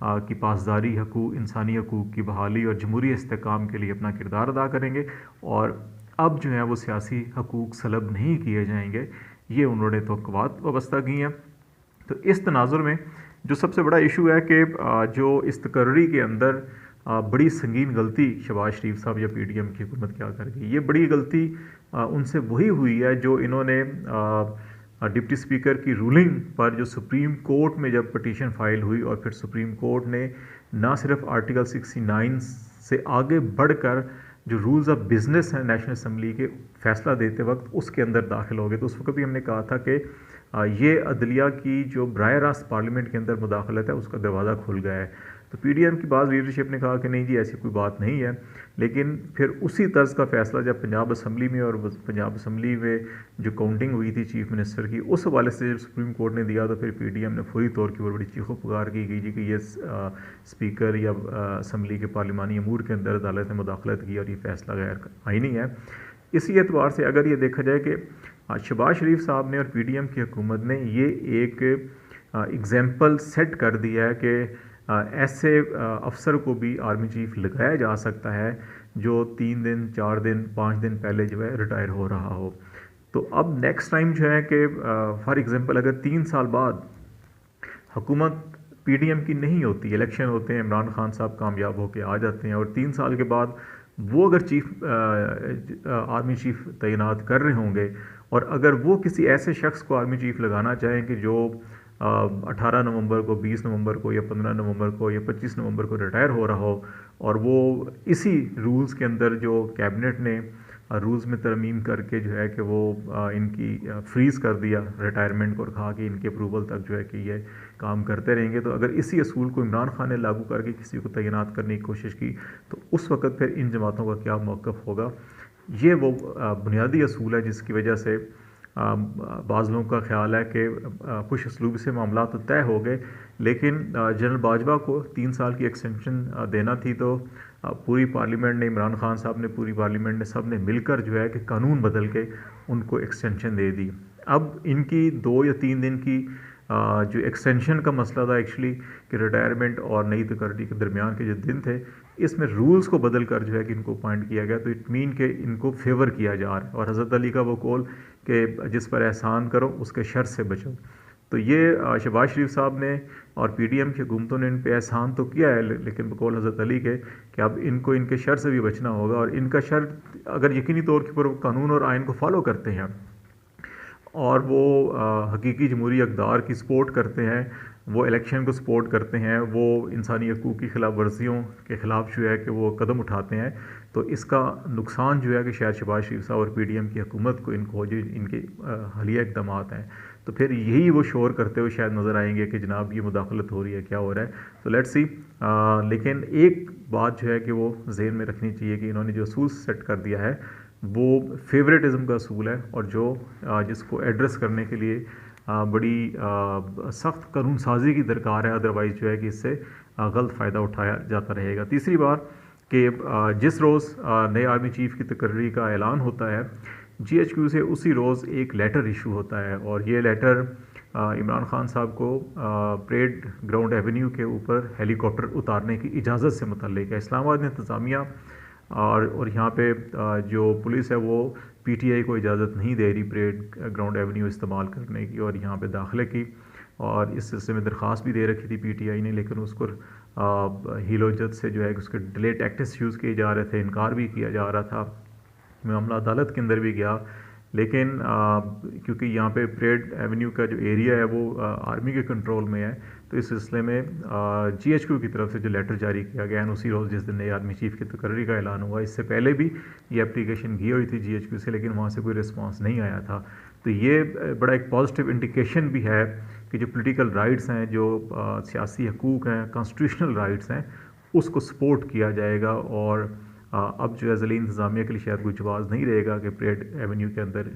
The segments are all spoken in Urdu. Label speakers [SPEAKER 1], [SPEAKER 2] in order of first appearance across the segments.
[SPEAKER 1] کی پاسداری، حقوق، انسانی حقوق کی بحالی اور جمہوری استحکام کے لیے اپنا کردار ادا کریں گے، اور اب جو ہے وہ سیاسی حقوق سلب نہیں کیے جائیں گے، یہ انہوں نے توقعات وابستہ کی ہیں۔ تو اس تناظر میں جو سب سے بڑا ایشو ہے کہ جو اس تقرری کے اندر بڑی سنگین غلطی شہباز شریف صاحب یا پی ڈی ایم کی حکومت کیا کر گئی، یہ بڑی غلطی ان سے وہی ہوئی ہے جو انہوں نے ڈپٹی اسپیکر کی رولنگ پر جو سپریم کورٹ میں جب پٹیشن فائل ہوئی، اور پھر سپریم کورٹ نے نہ صرف آرٹیکل 69 سے آگے بڑھ کر جو رولز آف بزنس ہیں نیشنل اسمبلی کے فیصلہ دیتے وقت اس کے اندر داخل ہو گئے، تو اس وقت بھی ہم نے کہا تھا کہ یہ عدلیہ کی جو براہ راست پارلیمنٹ کے اندر مداخلت ہے اس کا دروازہ کھل گیا ہے۔ تو پی ڈی ایم کی بعض لیڈرشپ نے کہا کہ نہیں جی ایسی کوئی بات نہیں ہے، لیکن پھر اسی طرز کا فیصلہ جب پنجاب اسمبلی میں، اور پنجاب اسمبلی میں جو کاؤنٹنگ ہوئی تھی چیف منسٹر کی، اس حوالے سے جب سپریم کورٹ نے دیا تو پھر پی ڈی ایم نے فوری طور کی بڑی چیخو پکار کی گئی جی کہ یہ اسپیکر یا اسمبلی کے پارلیمانی امور کے اندر عدالت نے مداخلت کی اور یہ فیصلہ غیر آئینی ہے۔ اسی اعتبار سے اگر یہ دیکھا جائے کہ شہباز شریف صاحب نے اور پی ڈی ایم کی حکومت نے یہ ایک ایگزامپل سیٹ کر دیا ہے کہ ایسے افسر کو بھی آرمی چیف لگایا جا سکتا ہے جو 3 دن 4 دن 5 دن پہلے جو ہے ریٹائر ہو رہا ہو۔ تو اب نیکسٹ ٹائم جو ہے کہ فار ایگزامپل اگر 3 سال بعد حکومت پی ڈی ایم کی نہیں ہوتی، الیکشن ہوتے ہیں، عمران خان صاحب کامیاب ہو کے آ جاتے ہیں، اور 3 سال کے بعد وہ اگر آرمی چیف تعینات کر رہے ہوں گے، اور اگر وہ کسی ایسے شخص کو آرمی چیف لگانا چاہیں کہ جو 18 نومبر کو، 20 نومبر کو، یا 15 نومبر کو، یا 25 نومبر کو ریٹائر ہو رہا ہو، اور وہ اسی رولز کے اندر جو کیبنٹ نے رولز میں ترمیم کر کے جو ہے کہ وہ ان کی فریز کر دیا ریٹائرمنٹ کو، اور کہا کہ ان کے اپروول تک جو ہے کہ یہ کام کرتے رہیں گے، تو اگر اسی اصول کو عمران خان نے لاگو کر کے کسی کو تعینات کرنے کی کوشش کی تو اس وقت پھر ان جماعتوں کا کیا موقف ہوگا؟ یہ وہ بنیادی اصول ہے جس کی وجہ سے بعض لوگوں کا خیال ہے کہ خوش اسلوبی سے معاملات تو طے ہو گئے، لیکن جنرل باجوہ کو 3 سال کی ایکسٹینشن دینا تھی، تو پوری پارلیمنٹ نے، عمران خان صاحب نے، پوری پارلیمنٹ نے، سب نے مل کر جو ہے کہ قانون بدل کے ان کو ایکسٹینشن دے دی۔ اب ان کی 2 یا 3 دن کی جو ایکسٹینشن کا مسئلہ تھا ایکچولی کہ ریٹائرمنٹ اور نئی تقرری کے درمیان کے جو دن تھے، اس میں رولز کو بدل کر جو ہے کہ ان کو اپوائنٹ کیا گیا، تو اٹ مین کہ ان کو فیور کیا جا رہا ہے، اور حضرت علی کا وہ قول کہ جس پر احسان کرو اس کے شر سے بچو۔ تو یہ شہباز شریف صاحب نے اور پی ڈی ایم کی حکومتوں نے ان پہ احسان تو کیا ہے، لیکن بقول حضرت علی کے کہ اب ان کو ان کے شر سے بھی بچنا ہوگا، اور ان کا شر اگر یقینی طور کے اوپر قانون اور آئین کو فالو کرتے ہیں اور وہ حقیقی جمہوری اقدار کی سپورٹ کرتے ہیں، وہ الیکشن کو سپورٹ کرتے ہیں، وہ انسانی حقوق کی خلاف ورزیوں کے خلاف جو ہے کہ وہ قدم اٹھاتے ہیں، تو اس کا نقصان جو ہے کہ شاید شہباز شریف صاحب اور پی ڈی ایم کی حکومت کو، ان کو جو ان کے حالیہ اقدامات ہیں، تو پھر یہی وہ شور کرتے ہوئے شاید نظر آئیں گے کہ جناب یہ مداخلت ہو رہی ہے، کیا ہو رہا ہے۔ تو لیٹس سی، لیکن ایک بات جو ہے کہ وہ ذہن میں رکھنی چاہیے کہ انہوں نے جو اصول سیٹ کر دیا ہے وہ فیوریٹزم کا اصول ہے، اور جس کو ایڈریس کرنے کے لیے بڑی سخت قانون سازی کی درکار ہے، ادروائز جو ہے کہ اس سے غلط فائدہ اٹھایا جاتا رہے گا۔ تیسری بات کہ جس روز نئے آرمی چیف کی تقرری کا اعلان ہوتا ہے، جی ایچ کیو سے اسی روز ایک لیٹر ایشو ہوتا ہے، اور یہ لیٹر عمران خان صاحب کو پریڈ گراؤنڈ ایونیو کے اوپر ہیلی کاپٹر اتارنے کی اجازت سے متعلق ہے۔ اسلام آباد میں انتظامیہ اور یہاں پہ جو پولیس ہے وہ پی ٹی آئی کو اجازت نہیں دے رہی پریڈ گراؤنڈ ایونیو استعمال کرنے کی اور یہاں پہ داخلے کی، اور اس سلسلے میں درخواست بھی دے رکھی تھی پی ٹی آئی نے، لیکن اس کو ہیلو جت سے جو ہے کہ اس کے ڈیلے ٹیکٹکس یوز کیے جا رہے تھے، انکار بھی کیا جا رہا تھا، معاملہ عدالت کے اندر بھی گیا، لیکن کیونکہ یہاں پہ پریڈ ایونیو کا جو ایریا ہے وہ آرمی کے کنٹرول میں ہے، تو اس سلسلے میں جی ایچ کیو کی طرف سے جو لیٹر جاری کیا گیا ہے اسی روز جس دن نئے آرمی چیف کی تقرری کا اعلان ہوا، اس سے پہلے بھی یہ اپلیکیشن کی ہوئی تھی جی ایچ کیو سے، لیکن وہاں سے کوئی رسپانس نہیں آیا تھا۔ تو یہ بڑا ایک پازیٹیو انڈیکیشن بھی ہے کہ جو پولیٹیکل رائٹس ہیں، جو سیاسی حقوق ہیں، کانسٹیٹیوشنل رائٹس ہیں، اس کو سپورٹ کیا جائے گا، اور اب جو ہے ذیلی انتظامیہ کے لیے شاید کوئی جواز نہیں رہے گا کہ پریڈ ایونیو کے اندر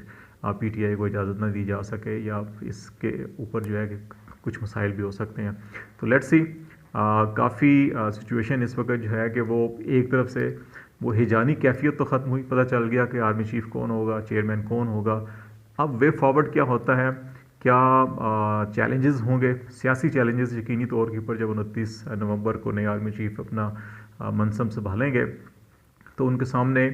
[SPEAKER 1] پی ٹی آئی کو اجازت نہ دی جا سکے، یا اس کے اوپر جو ہے کہ کچھ مسائل بھی ہو سکتے ہیں۔ تو لیٹس سی، کافی سچویشن اس وقت جو ہے کہ وہ ایک طرف سے وہ ہیجانی کیفیت تو ختم ہوئی، پتہ چل گیا کہ آرمی چیف کون ہوگا، چیئرمین کون ہوگا۔ اب وے فارورڈ کیا ہوتا ہے کیا چیلنجز ہوں گے، سیاسی چیلنجز یقینی طور کے اوپر جب 29 نومبر کو نئے آرمی چیف اپنا منصب سنبھالیں گے تو ان کے سامنے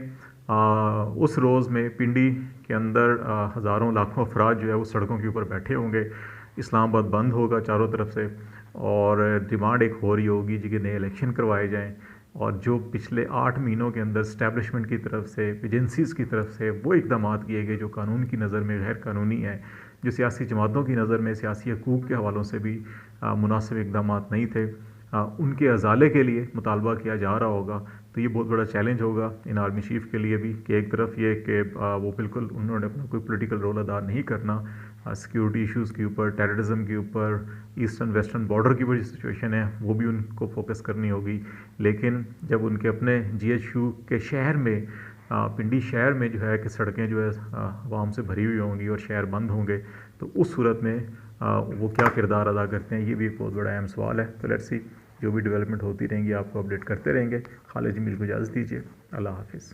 [SPEAKER 1] اس روز میں پنڈی کے اندر ہزاروں لاکھوں افراد جو ہے وہ سڑکوں کے اوپر بیٹھے ہوں گے، اسلام آباد بند ہوگا چاروں طرف سے، اور ڈیمانڈ ایک ہو رہی ہوگی جی کہ نئے الیکشن کروائے جائیں، اور جو پچھلے 8 مہینوں کے اندر اسٹیبلشمنٹ کی طرف سے، ایجنسیز کی طرف سے وہ اقدامات کیے گئے جو قانون کی نظر میں غیر قانونی ہیں، جو سیاسی جماعتوں کی نظر میں سیاسی حقوق کے حوالوں سے بھی مناسب اقدامات نہیں تھے، ان کے ازالے کے لیے مطالبہ کیا جا رہا ہوگا۔ تو یہ بہت بڑا چیلنج ہوگا ان آرمی چیف کے لیے بھی کہ ایک طرف یہ کہ وہ بالکل انہوں نے اپنا کوئی پولیٹیکل رول ادا نہیں کرنا، سیکیورٹی ایشوز کے اوپر، ٹیررزم کے اوپر، ایسٹرن ویسٹرن بارڈر کی جو سچویشن ہے وہ بھی ان کو فوکس کرنی ہوگی، لیکن جب ان کے اپنے جی ایچ یو کے شہر میں، پنڈی شہر میں جو ہے کہ سڑکیں جو ہے عوام سے بھری ہوئی ہوں گی اور شہر بند ہوں گے، تو اس صورت میں وہ کیا کردار ادا کرتے ہیں، یہ بھی ایک بہت بڑا اہم سوال ہے۔ تو لیٹس سی، جو بھی ڈیولپمنٹ ہوتی رہیں گی آپ کو اپڈیٹ کرتے رہیں گے۔ خالد جمیل کو اجازت دیجیے، اللہ حافظ۔